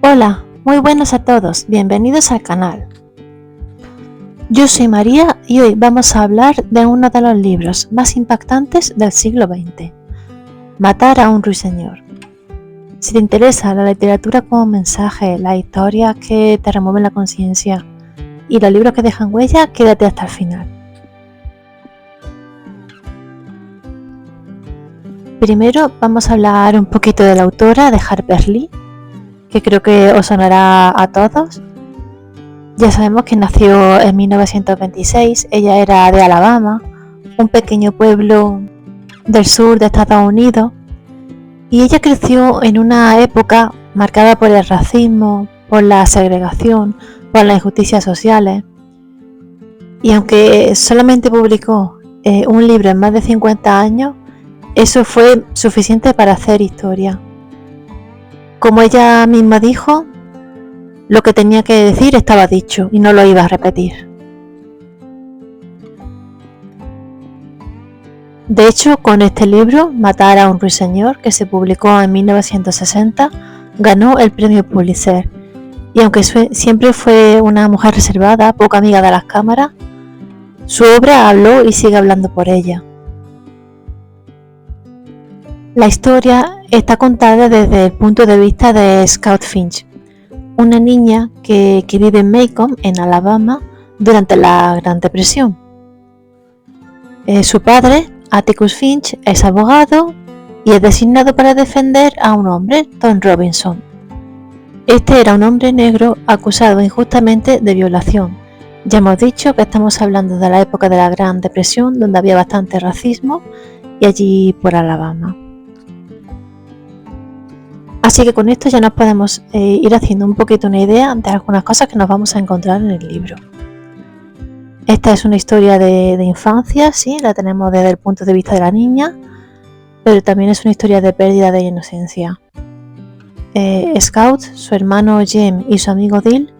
Hola, muy buenos a todos, bienvenidos al canal. Yo soy María y hoy vamos a hablar de uno de los libros más impactantes del siglo XX, Matar a un ruiseñor. Si te interesa la literatura como mensaje, las historias que te remueven la conciencia y los libros que dejan huella, quédate hasta el final. Primero vamos a hablar un poquito de la autora, de Harper Lee, que creo que os sonará a todos. Ya sabemos que nació en 1926, ella era de Alabama, un pequeño pueblo del sur de Estados Unidos, y ella creció en una época marcada por el racismo, por la segregación, por las injusticias sociales, y aunque solamente publicó un libro en más de 50 años, eso fue suficiente para hacer historia. Como ella misma dijo, lo que tenía que decir estaba dicho y no lo iba a repetir. De hecho, con este libro, Matar a un ruiseñor, que se publicó en 1960, ganó el premio Pulitzer. Y aunque siempre fue una mujer reservada, poco amiga de las cámaras, su obra habló y sigue hablando por ella. La historia está contada desde el punto de vista de Scout Finch, una niña que vive en Macomb, en Alabama, durante la Gran Depresión. Su padre, Atticus Finch, es abogado y es designado para defender a un hombre, Tom Robinson. Este era un hombre negro acusado injustamente de violación. Ya hemos dicho que estamos hablando de la época de la Gran Depresión, donde había bastante racismo, y allí por Alabama. Así que con esto ya nos podemos ir haciendo un poquito una idea de algunas cosas que nos vamos a encontrar en el libro. Esta es una historia de infancia, sí, la tenemos desde el punto de vista de la niña, pero también es una historia de pérdida de inocencia. Scout, su hermano Jem y su amigo Dill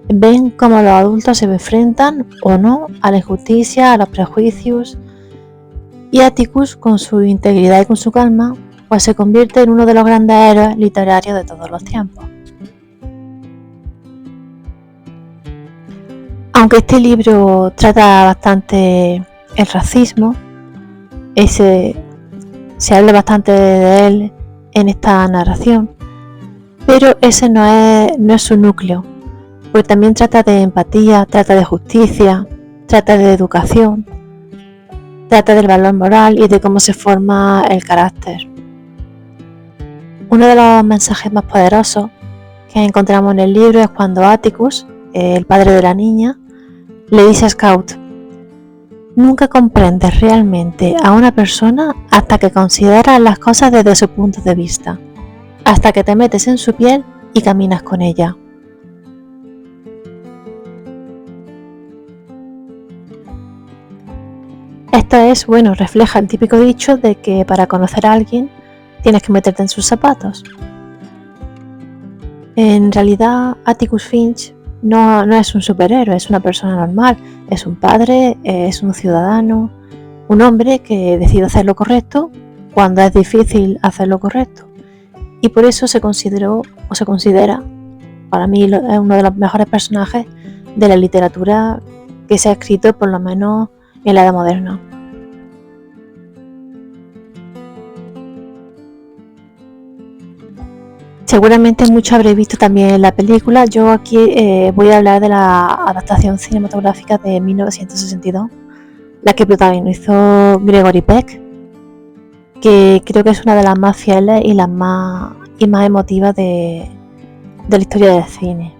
ven cómo los adultos se enfrentan o no a la injusticia, a los prejuicios, y Atticus, con su integridad y con su calma, pues se convierte en uno de los grandes héroes literarios de todos los tiempos. Aunque este libro trata bastante el racismo, se habla bastante de él en esta narración, pero ese no es su núcleo, porque también trata de empatía, trata de justicia, trata de educación, trata del valor moral y de cómo se forma el carácter. Uno de los mensajes más poderosos que encontramos en el libro es cuando Atticus, el padre de la niña, le dice a Scout: nunca comprendes realmente a una persona hasta que consideras las cosas desde su punto de vista, hasta que te metes en su piel y caminas con ella. Esto refleja el típico dicho de que para conocer a alguien tienes que meterte en sus zapatos. En realidad, Atticus Finch no es un superhéroe, es una persona normal, es un padre, es un ciudadano, un hombre que decide hacer lo correcto cuando es difícil hacer lo correcto. Y por eso se considera, para mí es uno de los mejores personajes de la literatura que se ha escrito, por lo menos en la Edad Moderna. Seguramente muchos habréis visto también la película. Yo aquí voy a hablar de la adaptación cinematográfica de 1962, la que protagonizó Gregory Peck, que creo que es una de las más fieles y las más emotivas de la historia del cine.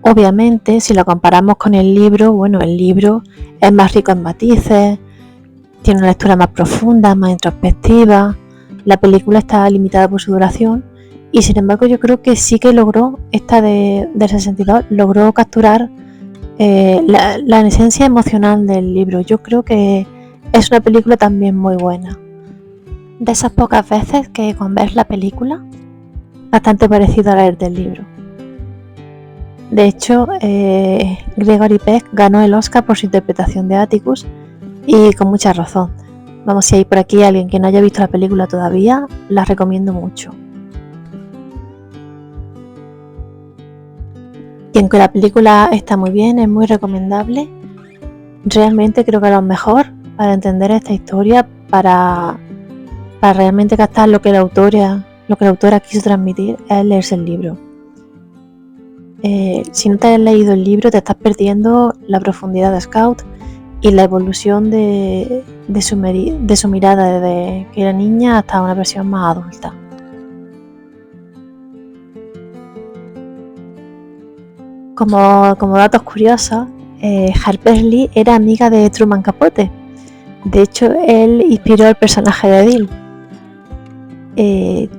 Obviamente, si lo comparamos con el libro, el libro es más rico en matices, tiene una lectura más profunda, más introspectiva. La película está limitada por su duración y sin embargo yo creo que sí que logró, esta del 62, logró capturar la esencia emocional del libro. Yo creo que es una película también muy buena. De esas pocas veces que cuando ves la película, bastante parecido a leer del libro. De hecho, Gregory Peck ganó el Oscar por su interpretación de Atticus y con mucha razón. Vamos, si hay por aquí alguien que no haya visto la película todavía, la recomiendo mucho. Y aunque la película está muy bien, es muy recomendable, realmente creo que lo mejor para entender esta historia, para realmente captar lo que la autora quiso transmitir, es leerse el libro. Si no te has leído el libro, te estás perdiendo la profundidad de Scout y la evolución de su mirada desde que era niña hasta una versión más adulta. Como datos curiosos, Harper Lee era amiga de Truman Capote. De hecho, él inspiró el personaje de Dill.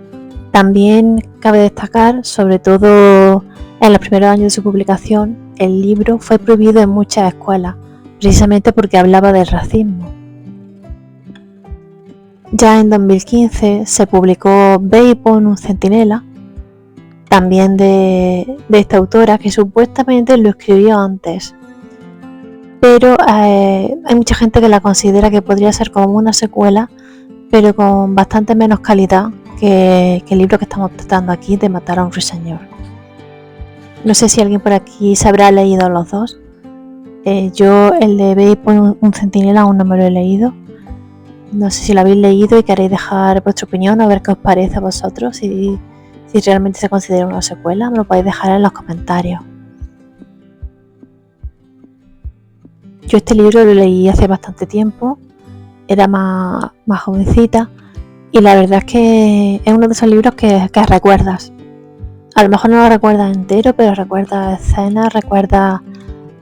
También cabe destacar, sobre todo en los primeros años de su publicación, el libro fue prohibido en muchas escuelas, precisamente porque hablaba del racismo. Ya en 2015 se publicó Bacon, un centinela, también de esta autora, que supuestamente lo escribió antes, pero hay mucha gente que la considera que podría ser como una secuela, pero con bastante menos calidad que el libro que estamos tratando aquí, de Matar a un ruiseñor. No sé si alguien por aquí se habrá leído los dos. Yo el de Bacon, un centinela, aún no me lo he leído. No sé si lo habéis leído y queréis dejar vuestra opinión, a ver qué os parece a vosotros, si realmente se considera una secuela. Me lo podéis dejar en los comentarios. Yo este libro lo leí hace bastante tiempo, era más jovencita, y la verdad es que es uno de esos libros que recuerdas. A lo mejor no lo recuerdas entero, pero recuerdas escenas, recuerdas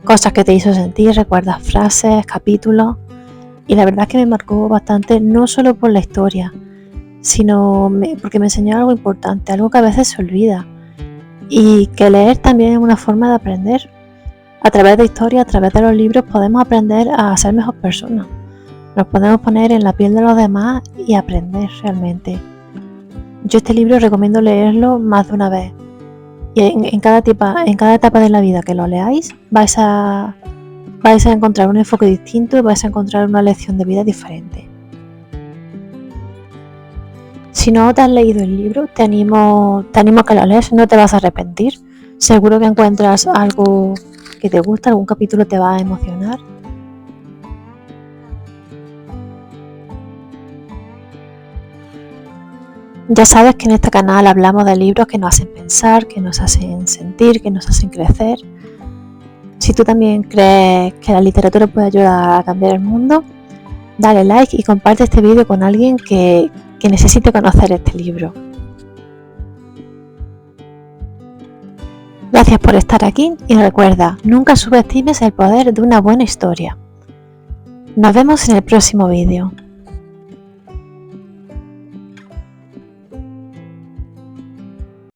cosas que te hizo sentir, recuerdas frases, capítulos, y la verdad es que me marcó bastante, no solo por la historia, sino porque me enseñó algo importante, algo que a veces se olvida, y que leer también es una forma de aprender. A través de historia, a través de los libros, podemos aprender a ser mejor personas. Nos podemos poner en la piel de los demás y aprender realmente. Yo este libro recomiendo leerlo más de una vez. Y en cada etapa de la vida que lo leáis, vais a encontrar un enfoque distinto y vais a encontrar una lección de vida diferente. Si no te has leído el libro, te animo a que lo leas, no te vas a arrepentir. Seguro que encuentras algo que te gusta, algún capítulo te va a emocionar. Ya sabes que en este canal hablamos de libros que nos hacen pensar, que nos hacen sentir, que nos hacen crecer. Si tú también crees que la literatura puede ayudar a cambiar el mundo, dale like y comparte este vídeo con alguien que necesite conocer este libro. Gracias por estar aquí y recuerda, nunca subestimes el poder de una buena historia. Nos vemos en el próximo vídeo.